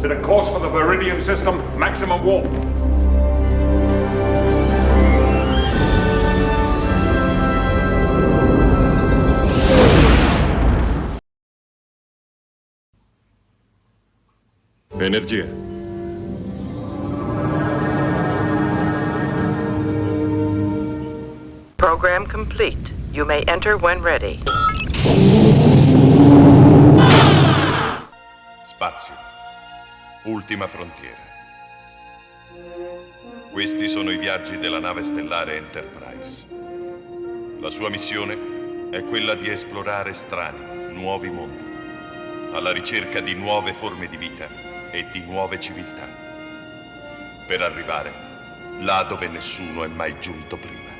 Set a course for the Viridian system, maximum warp. Energia. Program complete. You may enter when ready. Spazio. Ultima frontiera. Questi sono i viaggi della nave stellare Enterprise. La sua missione è quella di esplorare strani, nuovi mondi, alla ricerca di nuove forme di vita e di nuove civiltà, per arrivare là dove nessuno è mai giunto prima.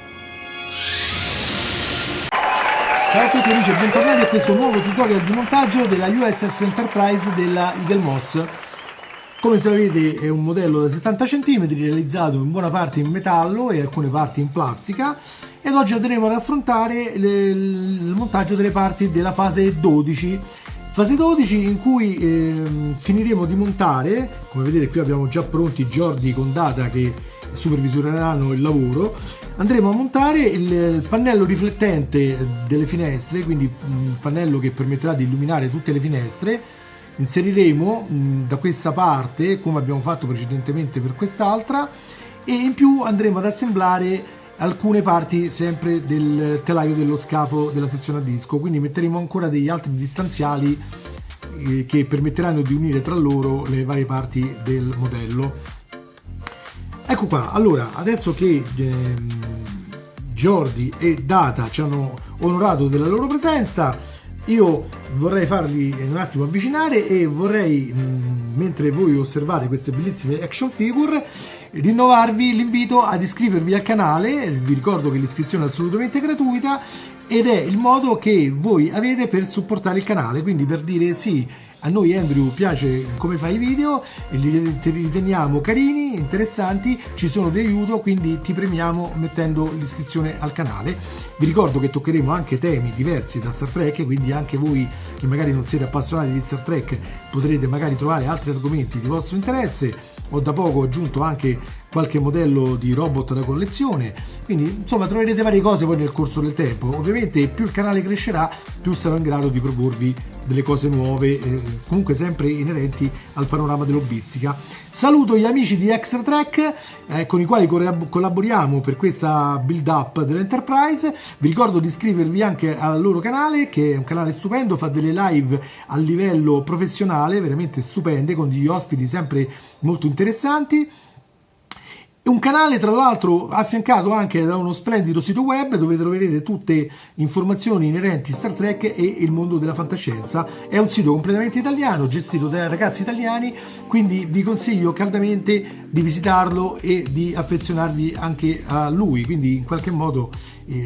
Ciao a tutti amici e bentornati a questo nuovo tutorial di montaggio della USS Enterprise della Eagle Moss. Come sapete è un modello da 70 cm realizzato in buona parte in metallo e alcune parti in plastica, ed oggi andremo ad affrontare il montaggio delle parti della fase 12. Fase 12 in cui finiremo di montare, come vedete qui abbiamo già pronti Jordi con Data che supervisioneranno il lavoro. Andremo a montare il pannello riflettente delle finestre, quindi un pannello che permetterà di illuminare tutte le finestre. Inseriremo da questa parte, come abbiamo fatto precedentemente per quest'altra, e in più andremo ad assemblare alcune parti sempre del telaio dello scafo della sezione a disco, quindi metteremo ancora degli altri distanziali che permetteranno di unire tra loro le varie parti del modello. Ecco qua, allora adesso che Jordi e Data ci hanno onorato della loro presenza, io vorrei farli un attimo avvicinare e vorrei, mentre voi osservate queste bellissime action figure, rinnovarvi l'invito ad iscrivervi al canale. Vi ricordo che l'iscrizione è assolutamente gratuita ed è il modo che voi avete per supportare il canale, quindi per dire sì, a noi Andrew piace come fai i video, li riteniamo carini, interessanti, ci sono di aiuto, quindi ti premiamo mettendo l'iscrizione al canale. Vi ricordo che toccheremo anche temi diversi da Star Trek, quindi anche voi che magari non siete appassionati di Star Trek potrete magari trovare altri argomenti di vostro interesse. Ho da poco aggiunto anche qualche modello di robot da collezione, quindi insomma troverete varie cose poi nel corso del tempo. Ovviamente più il canale crescerà, più sarò in grado di proporvi delle cose nuove, comunque sempre inerenti al panorama dell'hobbistica. Saluto gli amici di Extra Trek con i quali collaboriamo per questa build up dell'Enterprise. Vi ricordo di iscrivervi anche al loro canale, che è un canale stupendo, fa delle live a livello professionale veramente stupende con degli ospiti sempre molto interessanti. Un canale tra l'altro affiancato anche da uno splendido sito web dove troverete tutte informazioni inerenti a Star Trek e il mondo della fantascienza. È un sito completamente italiano, gestito da ragazzi italiani, quindi vi consiglio caldamente di visitarlo e di affezionarvi anche a lui, quindi in qualche modo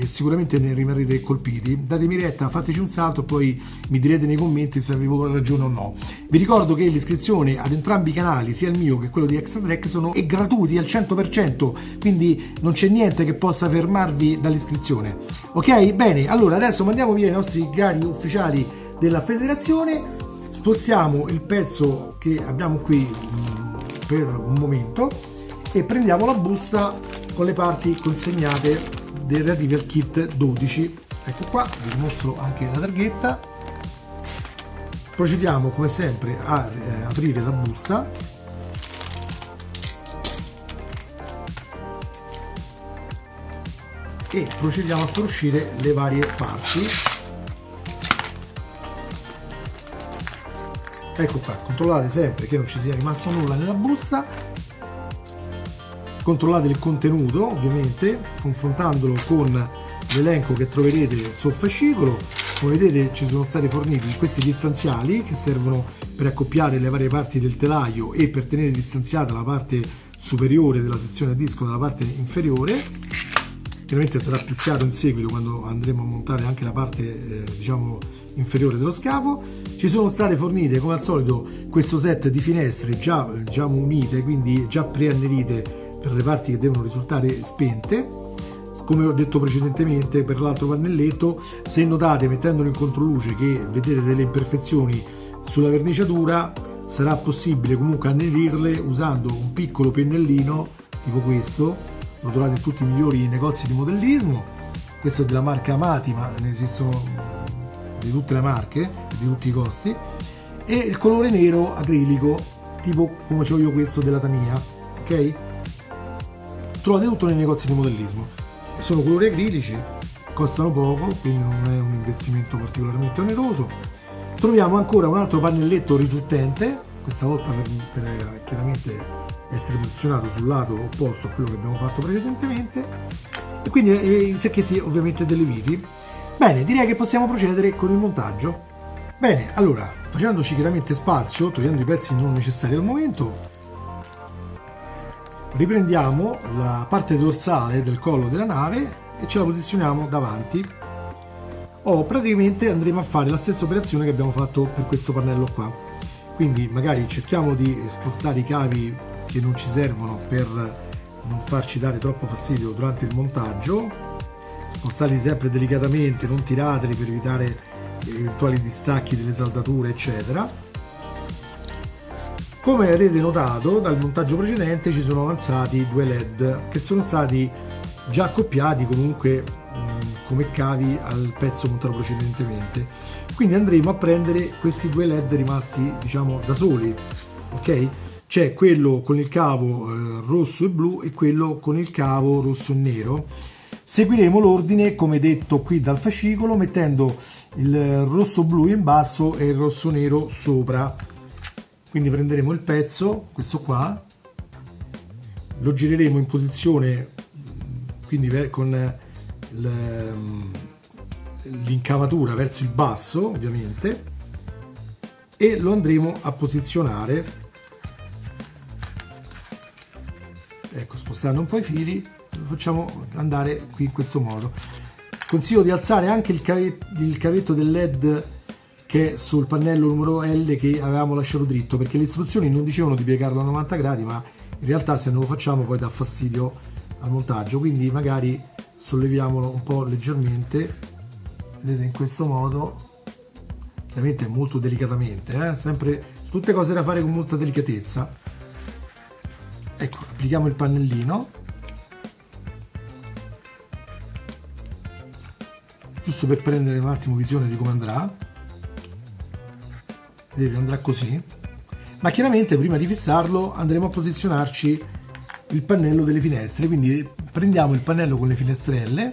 sicuramente ne rimarrete colpiti. Datemi retta, fateci un salto e poi mi direte nei commenti se avevo ragione o no. Vi ricordo che l'iscrizione ad entrambi i canali, sia il mio che quello di Extra Trek, sono gratuiti al 100%, quindi non c'è niente che possa fermarvi dall'iscrizione. Ok? Bene, allora adesso mandiamo via i nostri cari ufficiali della federazione, spostiamo il pezzo che abbiamo qui per un momento e prendiamo la busta con le parti consegnate relative al kit 12. Ecco qua, vi mostro anche la targhetta. Procediamo come sempre a aprire la busta e procediamo a far uscire le varie parti. Ecco qua, controllate sempre che non ci sia rimasto nulla nella busta. Controllate il contenuto ovviamente confrontandolo con l'elenco che troverete sul fascicolo. Come vedete ci sono stati forniti questi distanziali che servono per accoppiare le varie parti del telaio e per tenere distanziata la parte superiore della sezione a disco dalla parte inferiore. Chiaramente sarà più chiaro in seguito quando andremo a montare anche la parte diciamo inferiore dello scafo. Ci sono state fornite come al solito questo set di finestre già unite, quindi già preannerite per le parti che devono risultare spente. Come ho detto precedentemente, per l'altro pannelletto, se notate mettendolo in controluce che vedete delle imperfezioni sulla verniciatura, sarà possibile comunque annerirle usando un piccolo pennellino tipo questo. Lo trovate in tutti i migliori negozi di modellismo. Questo è della marca Amati, ma ne esistono di tutte le marche, di tutti i costi. E il colore nero acrilico, tipo come ho io questo della Tamiya, ok? Trovate tutto nei negozi di modellismo. Sono colori acrilici, costano poco, quindi non è un investimento particolarmente oneroso. Troviamo ancora un altro pannelletto riflettente, questa volta per chiaramente essere posizionato sul lato opposto a quello che abbiamo fatto precedentemente, e quindi i sacchetti ovviamente delle viti. Bene, direi che possiamo procedere con il montaggio. Bene, allora, facendoci chiaramente spazio, togliendo i pezzi non necessari al momento, riprendiamo la parte dorsale del collo della nave e ce la posizioniamo davanti. Praticamente andremo a fare la stessa operazione che abbiamo fatto per questo pannello qua, quindi magari cerchiamo di spostare i cavi che non ci servono per non farci dare troppo fastidio durante il montaggio, spostarli sempre delicatamente, non tirateli per evitare eventuali distacchi delle saldature eccetera. Come avrete notato dal montaggio precedente ci sono avanzati due LED che sono stati già accoppiati comunque come cavi al pezzo montato precedentemente, quindi andremo a prendere questi due LED rimasti diciamo da soli, ok? C'è quello con il cavo rosso e blu e quello con il cavo rosso e nero. Seguiremo l'ordine come detto qui dal fascicolo, mettendo il rosso blu in basso e il rosso nero sopra. Quindi prenderemo il pezzo, questo qua, lo gireremo in posizione quindi con l'incavatura verso il basso ovviamente, e lo andremo a posizionare, ecco, spostando un po' i fili, lo facciamo andare qui in questo modo. Consiglio di alzare anche il cavetto del LED che è sul pannello numero L che avevamo lasciato dritto, perché le istruzioni non dicevano di piegarlo a 90 gradi, ma in realtà se non lo facciamo poi dà fastidio al montaggio, quindi magari solleviamolo un po' leggermente, vedete, in questo modo, ovviamente molto delicatamente, sempre tutte cose da fare con molta delicatezza. Ecco, applichiamo il pannellino, giusto per prendere un attimo visione di come andrà. Vedete, andrà così, ma chiaramente prima di fissarlo andremo a posizionarci il pannello delle finestre, quindi prendiamo il pannello con le finestrelle,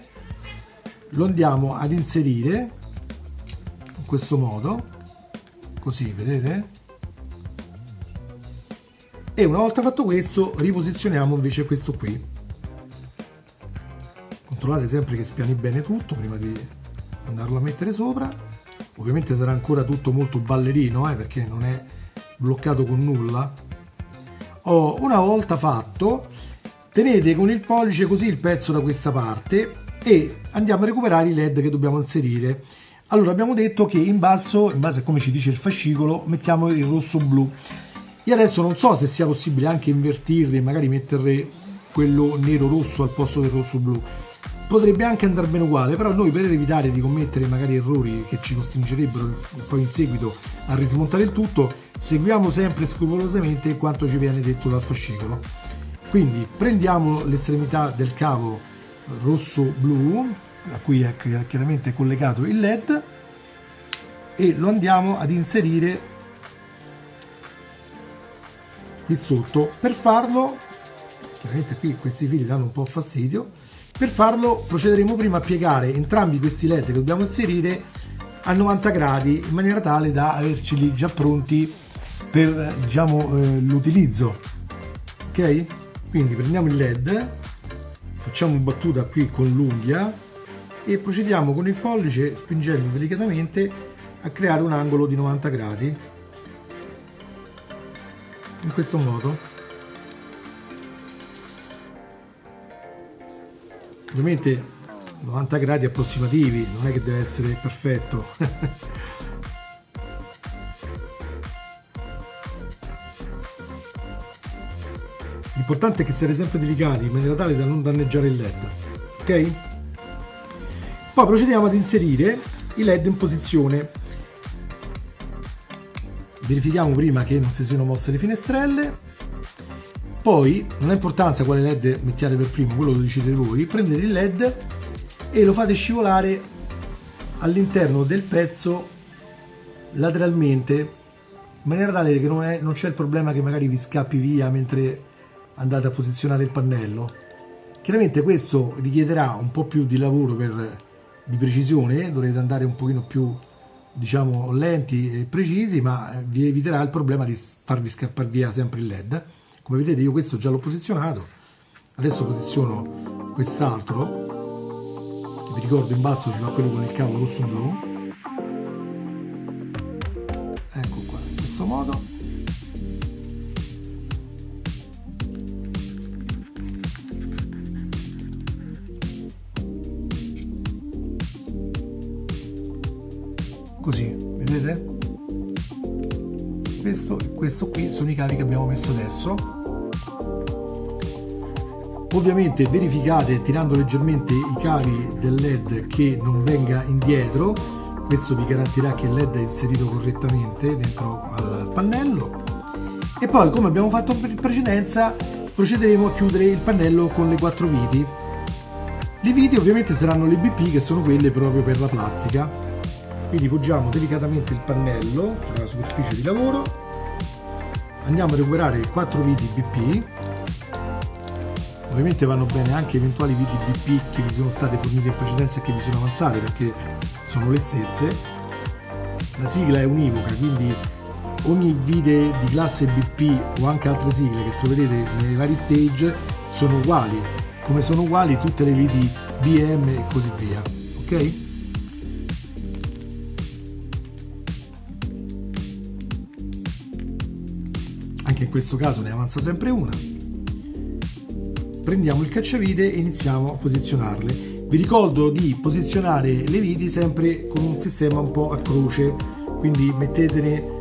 lo andiamo ad inserire in questo modo, così, vedete? E una volta fatto questo riposizioniamo invece questo qui. Controllate sempre che spiani bene tutto prima di andarlo a mettere sopra. Ovviamente sarà ancora tutto molto ballerino, perché non è bloccato con nulla. Una volta fatto, tenete con il pollice così il pezzo da questa parte e andiamo a recuperare i LED che dobbiamo inserire. Allora, abbiamo detto che in basso, in base a come ci dice il fascicolo, mettiamo il rosso blu. Io adesso non so se sia possibile anche invertirli e magari mettere quello nero rosso al posto del rosso blu. Potrebbe anche andare bene uguale, però noi, per evitare di commettere magari errori che ci costringerebbero poi in seguito a rismontare il tutto, seguiamo sempre scrupolosamente quanto ci viene detto dal fascicolo. Quindi prendiamo l'estremità del cavo rosso-blu, a cui è chiaramente collegato il LED, e lo andiamo ad inserire qui sotto. Per farlo, chiaramente qui questi fili danno un po' fastidio. Per farlo procederemo prima a piegare entrambi questi LED che dobbiamo inserire a 90 gradi in maniera tale da averceli già pronti per, diciamo, l'utilizzo. Ok? Quindi prendiamo il LED, facciamo battuta qui con l'unghia e procediamo con il pollice, spingendo delicatamente, a creare un angolo di 90 gradi in questo modo. Ovviamente 90 gradi approssimativi, non è che deve essere perfetto. L'importante è che siate sempre delicati in maniera tale da non danneggiare il LED, ok? Poi procediamo ad inserire i LED in posizione verifichiamo prima che non si siano mosse le finestrelle. Poi non ha importanza quale LED mettiate per primo, quello lo decidete voi. Prendete il LED e lo fate scivolare all'interno del pezzo lateralmente, in maniera tale che non c'è il problema che magari vi scappi via mentre andate a posizionare il pannello. Chiaramente questo richiederà un po' più di lavoro di precisione, dovrete andare un pochino più, diciamo, lenti e precisi, ma vi eviterà il problema di farvi scappare via sempre il LED. Come vedete io questo già l'ho posizionato, adesso posiziono quest'altro, vi ricordo in basso ci va quello con il cavo rosso blu, ecco qua, in questo modo. Così, vedete? Questo e questo qui sono i cavi che abbiamo messo adesso. Ovviamente verificate tirando leggermente i cavi del LED che non venga indietro, questo vi garantirà che il LED è inserito correttamente dentro al pannello. E poi, come abbiamo fatto in precedenza, procederemo a chiudere il pannello con le 4 viti. Le viti ovviamente saranno le BP, che sono quelle proprio per la plastica. Quindi poggiamo delicatamente il pannello sulla superficie di lavoro, andiamo a recuperare 4 viti BP, ovviamente vanno bene anche eventuali viti BP che vi sono state fornite in precedenza e che vi sono avanzate perché sono le stesse. La sigla è univoca, quindi ogni vite di classe BP o anche altre sigle che troverete nei vari stage sono uguali, come sono uguali tutte le viti BM e così via, ok? Anche in questo caso ne avanza sempre una. Prendiamo il cacciavite e iniziamo a posizionarle. Vi ricordo di posizionare le viti sempre con un sistema un po' a croce, quindi mettetene,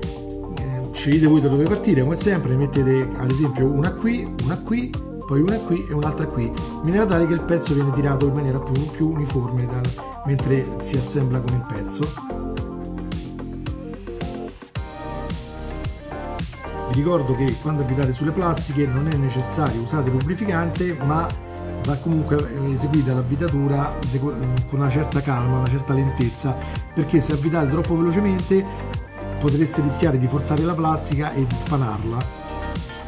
scegliete voi da dove partire, come sempre mettete ad esempio una qui, poi una qui e un'altra qui, in maniera tale che il pezzo viene tirato in maniera più uniforme mentre si assembla con il pezzo. Vi ricordo che quando avvitate sulle plastiche non è necessario usare lubrificante, ma va comunque eseguita l'avvitatura con una certa calma, una certa lentezza, perché se avvitate troppo velocemente potreste rischiare di forzare la plastica e di spanarla,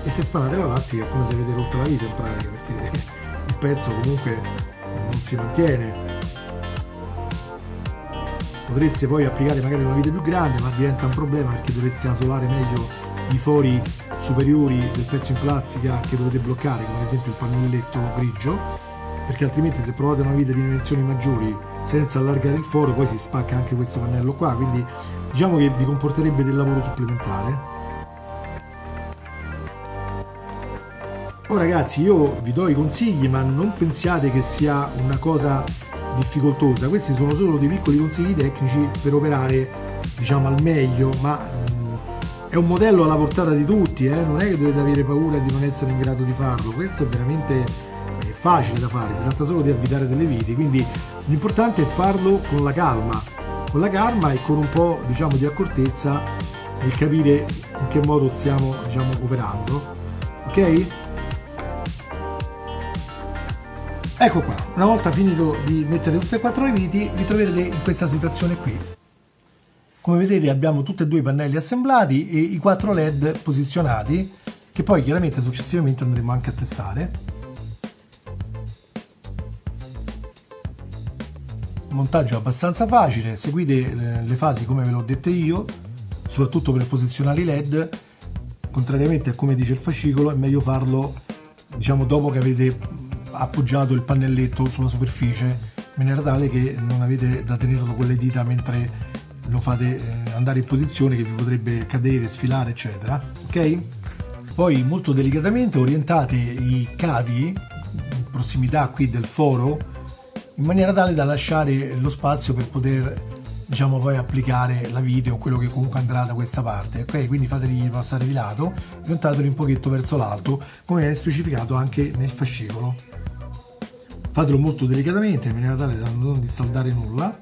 e se spanate la plastica è come se avete rotto la vita in pratica, perché il pezzo comunque non si mantiene. Potreste poi applicare magari una vite più grande, ma diventa un problema perché dovreste asolare meglio i fori superiori del pezzo in plastica che dovete bloccare, come ad esempio il pannelletto grigio, perché altrimenti se provate una vite di dimensioni maggiori senza allargare il foro poi si spacca anche questo pannello qua, quindi diciamo che vi comporterebbe del lavoro supplementare. Oh ragazzi, io vi do i consigli, ma non pensiate che sia una cosa difficoltosa, questi sono solo dei piccoli consigli tecnici per operare, diciamo, al meglio, ma è un modello alla portata di tutti, non è che dovete avere paura di non essere in grado di farlo, questo è veramente facile da fare, si tratta solo di avvitare delle viti, quindi l'importante è farlo con la calma e con un po', diciamo, di accortezza nel capire in che modo stiamo, diciamo, operando, ok? Ecco qua, una volta finito di mettere tutte e 4 le viti, vi troverete in questa situazione qui. Come vedete abbiamo tutti e due i pannelli assemblati e i 4 LED posizionati, che poi chiaramente successivamente andremo anche a testare. Il montaggio è abbastanza facile, seguite le fasi come ve l'ho dette io, soprattutto per posizionare i LED. Contrariamente a come dice il fascicolo, è meglio farlo, diciamo, dopo che avete appoggiato il pannelletto sulla superficie, in maniera tale che non avete da tenerlo con le dita mentre lo fate andare in posizione, che vi potrebbe cadere, sfilare, eccetera, ok? Poi molto delicatamente orientate i cavi in prossimità qui del foro, in maniera tale da lasciare lo spazio per poter, diciamo, poi applicare la vite o quello che comunque andrà da questa parte, ok? Quindi fateli passare di lato, orientateli un pochetto verso l'alto, come è specificato anche nel fascicolo. fatelo molto delicatamente in maniera tale da non dissaldare nulla.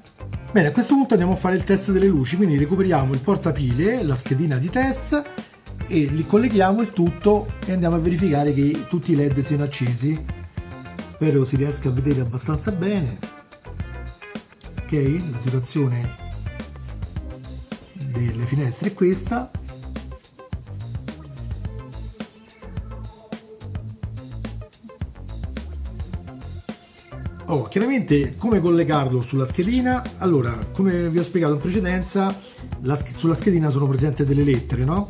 Bene, a questo punto andiamo a fare il test delle luci, quindi recuperiamo il portapile, la schedina di test e li colleghiamo il tutto e andiamo a verificare che tutti i LED siano accesi. Spero si riesca a vedere abbastanza bene. Ok, la situazione delle finestre è questa. Chiaramente come collegarlo sulla schedina? Allora, come vi ho spiegato in precedenza, sulla schedina sono presenti delle lettere, no?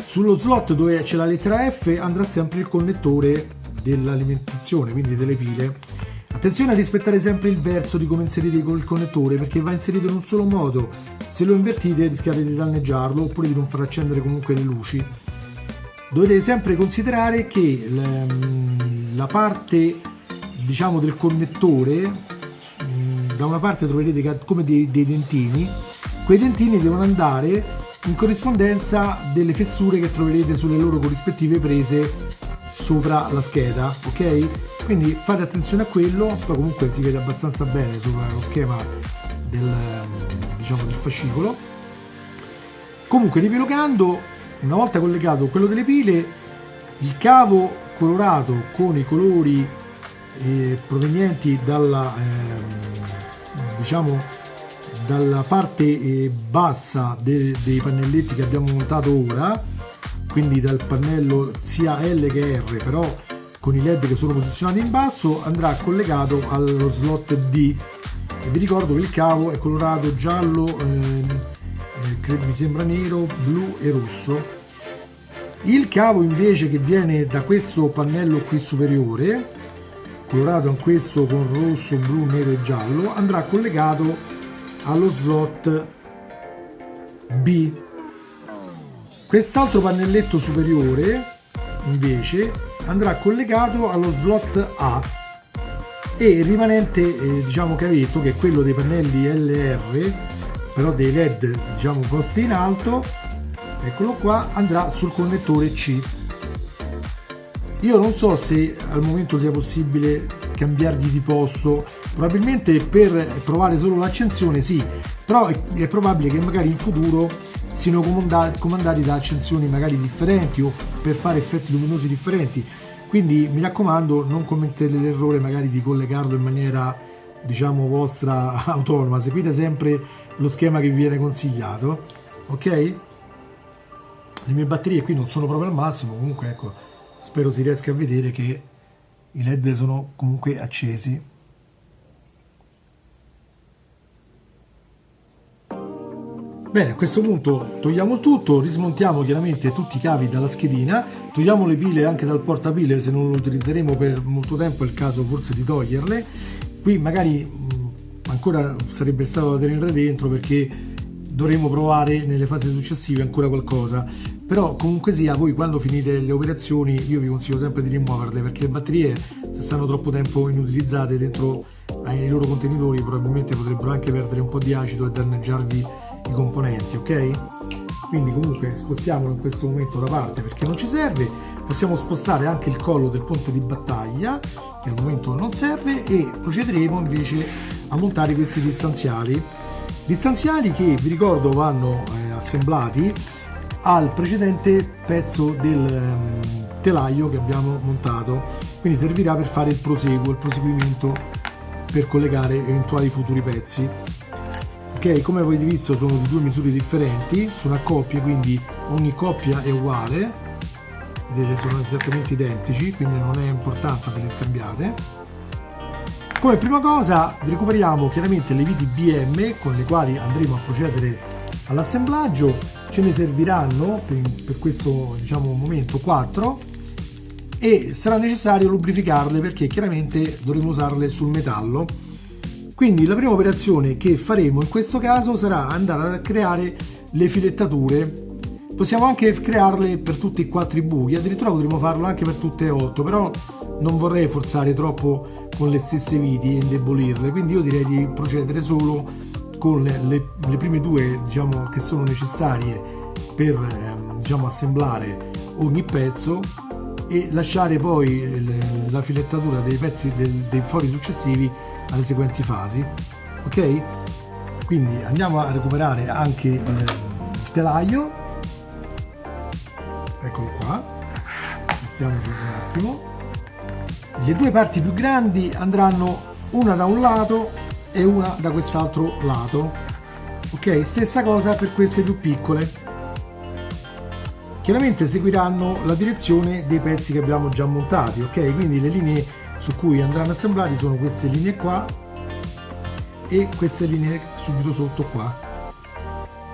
Sullo slot dove c'è la lettera F andrà sempre il connettore dell'alimentazione, quindi delle pile. Attenzione a rispettare sempre il verso di come inserire il connettore, perché va inserito in un solo modo. Se lo invertite rischiate di danneggiarlo oppure di non far accendere comunque le luci. Dovete sempre considerare che la parte, diciamo, del connettore, da una parte troverete come dei dentini. Quei dentini devono andare in corrispondenza delle fessure che troverete sulle loro corrispettive prese sopra la scheda, ok? Quindi fate attenzione a quello. Poi comunque si vede abbastanza bene sullo schema del fascicolo. Comunque, ripilogando, una volta collegato quello delle pile, il cavo colorato con i colori provenienti dalla parte bassa dei pannelletti che abbiamo montato ora, quindi dal pannello sia L che R, però con i LED che sono posizionati in basso, andrà collegato allo slot D. E vi ricordo che il cavo è colorato giallo, mi sembra nero, blu e rosso. Il cavo invece che viene da questo pannello qui superiore, colorato anch'esso con rosso, blu, nero e giallo, andrà collegato allo slot B. Quest'altro pannelletto superiore invece andrà collegato allo slot A, e il rimanente cavetto, che è quello dei pannelli LR, però dei LED posti in alto, eccolo qua, andrà sul connettore C. Io non so se al momento sia possibile cambiargli di posto, probabilmente per provare solo l'accensione sì, però è probabile che magari in futuro siano comandati da accensioni magari differenti o per fare effetti luminosi differenti. Quindi mi raccomando, non commettete l'errore magari di collegarlo in maniera vostra autonoma, seguite sempre lo schema che vi viene consigliato, ok? Le mie batterie qui non sono proprio al massimo, comunque ecco, spero si riesca a vedere che i LED sono comunque accesi. Bene, a questo punto togliamo il tutto, rismontiamo chiaramente tutti i cavi dalla schedina, togliamo le pile anche dal portapile, se non lo utilizzeremo per molto tempo è il caso forse di toglierle. Qui magari ancora sarebbe stato da tenere dentro perché dovremo provare nelle fasi successive ancora qualcosa, però comunque sia, voi quando finite le operazioni io vi consiglio sempre di rimuoverle, perché le batterie, se stanno troppo tempo inutilizzate dentro ai loro contenitori, probabilmente potrebbero anche perdere un po' di acido e danneggiarvi i componenti, ok? Quindi comunque spostiamolo in questo momento da parte perché non ci serve. Possiamo spostare anche il collo del ponte di battaglia, che al momento non serve, e procederemo invece a montare questi distanziali che vi ricordo vanno assemblati al precedente pezzo del telaio che abbiamo montato, quindi servirà per fare il proseguimento per collegare eventuali futuri pezzi. Ok, come avete visto sono di due misure differenti, sono a coppie, quindi ogni coppia è uguale, vedete, sono esattamente identici, quindi non è importanza se li scambiate. Come prima cosa recuperiamo chiaramente le viti BM con le quali andremo a procedere all'assemblaggio. Ce ne serviranno per questo momento 4, e sarà necessario lubrificarle perché chiaramente dovremo usarle sul metallo. Quindi la prima operazione che faremo in questo caso sarà andare a creare le filettature. Possiamo anche crearle per tutti e 4 i buchi, addirittura potremo farlo anche per tutte e 8, però non vorrei forzare troppo con le stesse viti e indebolirle, quindi io direi di procedere solo con le prime due che sono necessarie per assemblare ogni pezzo, e lasciare poi la filettatura dei pezzi dei fori successivi alle seguenti fasi. Ok? Quindi andiamo a recuperare anche il telaio, eccolo qua, mettiamoci un attimo. Le due parti più grandi andranno una da un lato e una da quest'altro lato. Ok, stessa cosa per queste più piccole. Chiaramente seguiranno la direzione dei pezzi che abbiamo già montati, ok? Quindi le linee su cui andranno assemblati sono queste linee qua e queste linee subito sotto qua,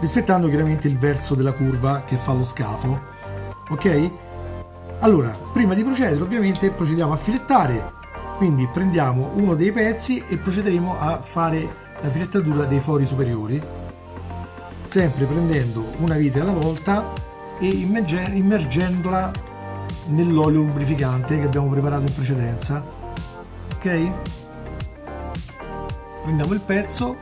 rispettando chiaramente il verso della curva che fa lo scafo, ok? Allora, prima di procedere ovviamente procediamo a filettare, quindi prendiamo uno dei pezzi e procederemo a fare la filettatura dei fori superiori, sempre prendendo una vite alla volta e immergendola nell'olio lubrificante che abbiamo preparato in precedenza. Ok? Prendiamo il pezzo,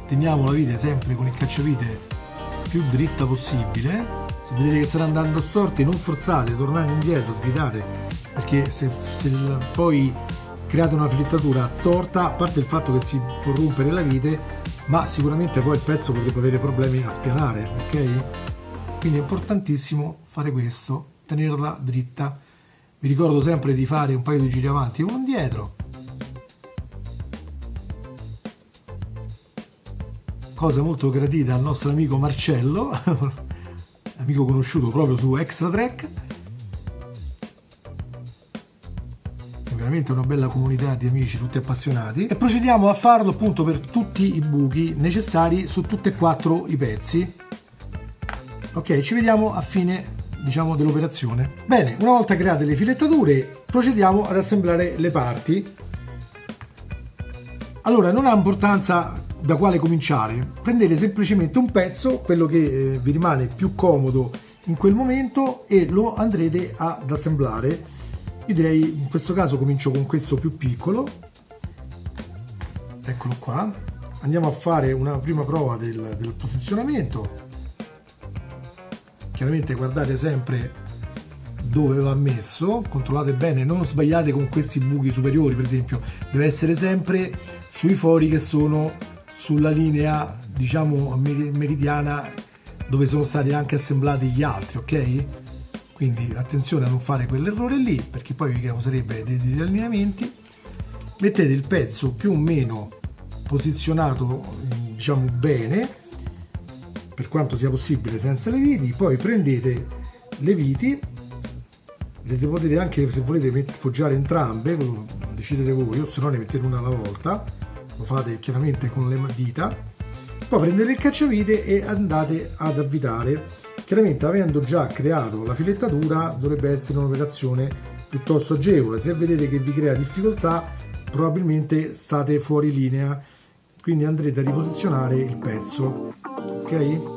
teniamo la vite sempre con il cacciavite più dritta possibile. Se vedete che sta andando storti, non forzate, tornate indietro, svitate, perché se poi create una filettatura storta, a parte il fatto che si può rompere la vite, ma sicuramente poi il pezzo potrebbe avere problemi a spianare, ok? Quindi è importantissimo fare questo, tenerla dritta. Vi ricordo sempre di fare un paio di giri avanti e uno indietro. Cosa molto gradita al nostro amico Marcello, amico conosciuto proprio su Extra Trek. Veramente una bella comunità di amici tutti appassionati, e procediamo a farlo appunto per tutti i buchi necessari su tutti e quattro i pezzi. Ok, ci vediamo a fine, diciamo, dell'operazione. Bene, una volta create le filettature procediamo ad assemblare le parti. Allora, non ha importanza da quale cominciare, prendete semplicemente un pezzo, quello che vi rimane più comodo in quel momento, e lo andrete ad assemblare. Io direi in questo caso comincio con questo più piccolo, eccolo qua. Andiamo a fare una prima prova del posizionamento. Chiaramente guardate sempre dove va messo, controllate bene, non sbagliate con questi buchi superiori, per esempio deve essere sempre sui fori che sono sulla linea, diciamo, meridiana dove sono stati anche assemblati gli altri, ok? Quindi attenzione a non fare quell'errore lì, perché poi vi causerebbe dei disallineamenti. Mettete il pezzo più o meno posizionato, diciamo, bene, per quanto sia possibile senza le viti. Poi prendete le viti, le potete anche, se volete, poggiare entrambe, decidete voi, o se no ne mettete una alla volta, lo fate chiaramente con le dita. Poi prendete il cacciavite e andate ad avvitare. Chiaramente, avendo già creato la filettatura, dovrebbe essere un'operazione piuttosto agevole. Se vedete che vi crea difficoltà, probabilmente state fuori linea, quindi andrete a riposizionare il pezzo, ok?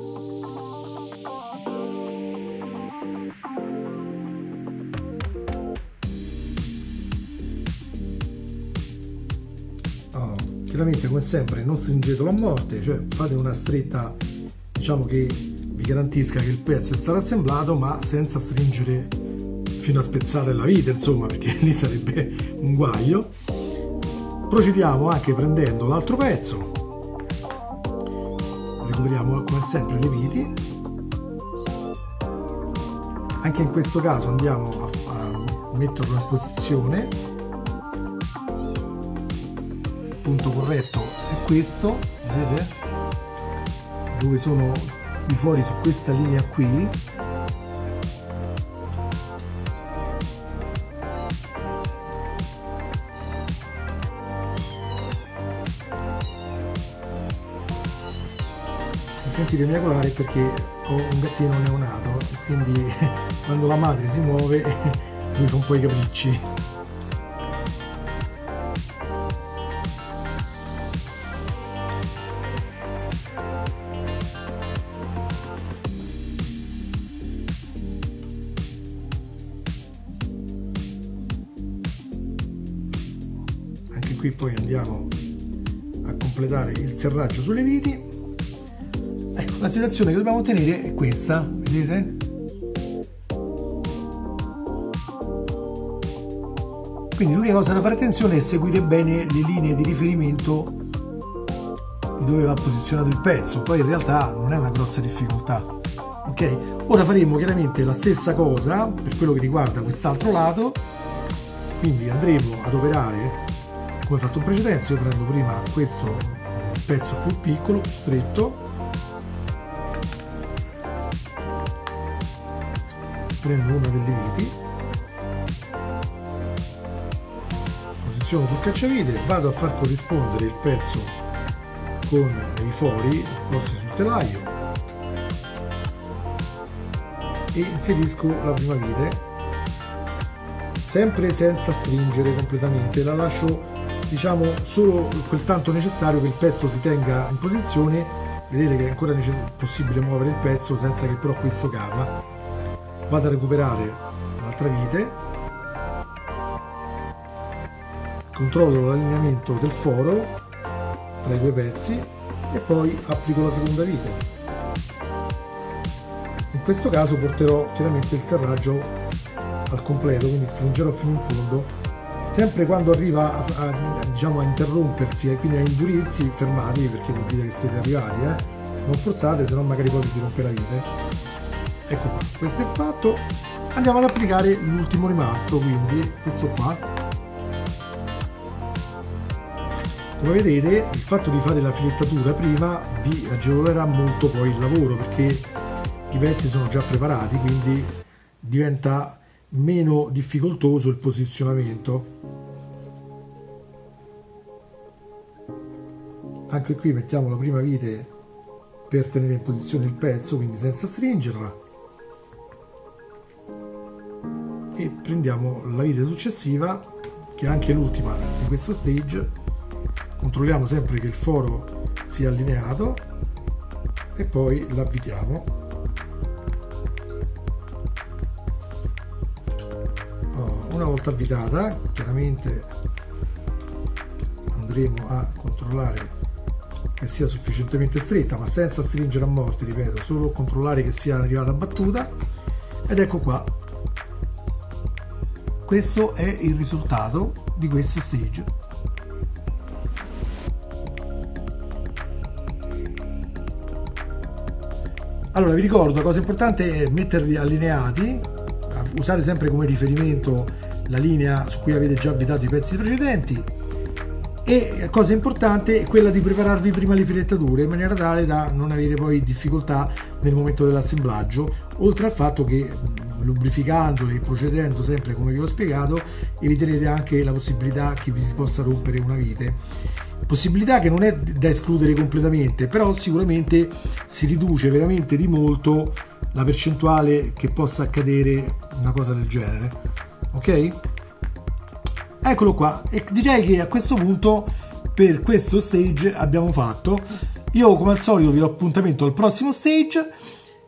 Chiaramente, come sempre, non stringetelo a morte, cioè fate una stretta, diciamo, che vi garantisca che il pezzo è stato assemblato, ma senza stringere fino a spezzare la vite, insomma, perché lì sarebbe un guaio. Procediamo anche prendendo l'altro pezzo, recuperiamo come sempre le viti. Anche in questo caso andiamo a metterlo in posizione. Il punto corretto è questo, vedete? Dove sono i fori, su questa linea qui. Se sentite miagolare è perché ho un gattino neonato, quindi quando la madre si muove lui fa un po' i capricci. Qui poi andiamo a completare il serraggio sulle viti. Ecco, la situazione che dobbiamo ottenere è questa, vedete? Quindi l'unica cosa da fare attenzione è seguire bene le linee di riferimento di dove va posizionato il pezzo, poi in realtà non è una grossa difficoltà. Ok, ora faremo chiaramente la stessa cosa per quello che riguarda quest'altro lato, quindi andremo ad operare come fatto in precedenza. Io prendo prima questo pezzo più piccolo, più stretto, prendo una delle viti, posiziono sul cacciavite, vado a far corrispondere il pezzo con i fori posti sul telaio e inserisco la prima vite, sempre senza stringere completamente, la lascio diciamo solo quel tanto necessario che il pezzo si tenga in posizione. Vedete che è ancora possibile muovere il pezzo senza che però questo cada. Vado a recuperare l'altra vite, controllo l'allineamento del foro tra i due pezzi e poi applico la seconda vite. In questo caso porterò chiaramente il serraggio al completo, quindi stringerò fino in fondo. Sempre quando arriva diciamo a interrompersi e quindi a indurirsi, fermatevi perché vuol dire che siete arrivati, non forzate, se no magari poi vi si rompe la vite. Ecco qua, questo è fatto. Andiamo ad applicare l'ultimo rimasto, quindi questo qua. Come vedete, il fatto di fare la filettatura prima vi agevolerà molto poi il lavoro, perché i pezzi sono già preparati, quindi diventa meno difficoltoso il posizionamento. Anche qui mettiamo la prima vite per tenere in posizione il pezzo, quindi senza stringerla, e prendiamo la vite successiva, che è anche l'ultima di questo stage. Controlliamo sempre che il foro sia allineato e poi l'avvitiamo. Una volta avvitata, chiaramente andremo a controllare che sia sufficientemente stretta, ma senza stringere a morte, ripeto, solo controllare che sia arrivata battuta. Ed ecco qua, questo è il risultato di questo stage. Allora vi ricordo, la cosa importante è metterli allineati, usate sempre come riferimento la linea su cui avete già avvitato i pezzi precedenti, e cosa importante è quella di prepararvi prima le filettature in maniera tale da non avere poi difficoltà nel momento dell'assemblaggio, oltre al fatto che lubrificandole e procedendo sempre come vi ho spiegato eviterete anche la possibilità che vi si possa rompere una vite, possibilità che non è da escludere completamente, però sicuramente si riduce veramente di molto la percentuale che possa accadere una cosa del genere. Ok? Eccolo qua, e direi che a questo punto per questo stage abbiamo fatto. Io come al solito vi do appuntamento al prossimo stage.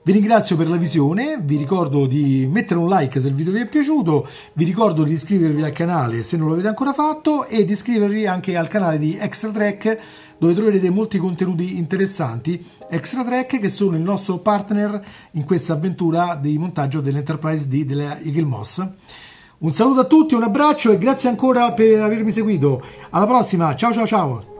Vi ringrazio per la visione, vi ricordo di mettere un like se il video vi è piaciuto, vi ricordo di iscrivervi al canale se non l'avete ancora fatto e di iscrivervi anche al canale di Extra Trek, dove troverete molti contenuti interessanti. Extra Trek, che sono il nostro partner in questa avventura di montaggio dell'Enterprise D della Eagle Moss. Un saluto a tutti, un abbraccio e grazie ancora per avermi seguito. Alla prossima, ciao ciao ciao!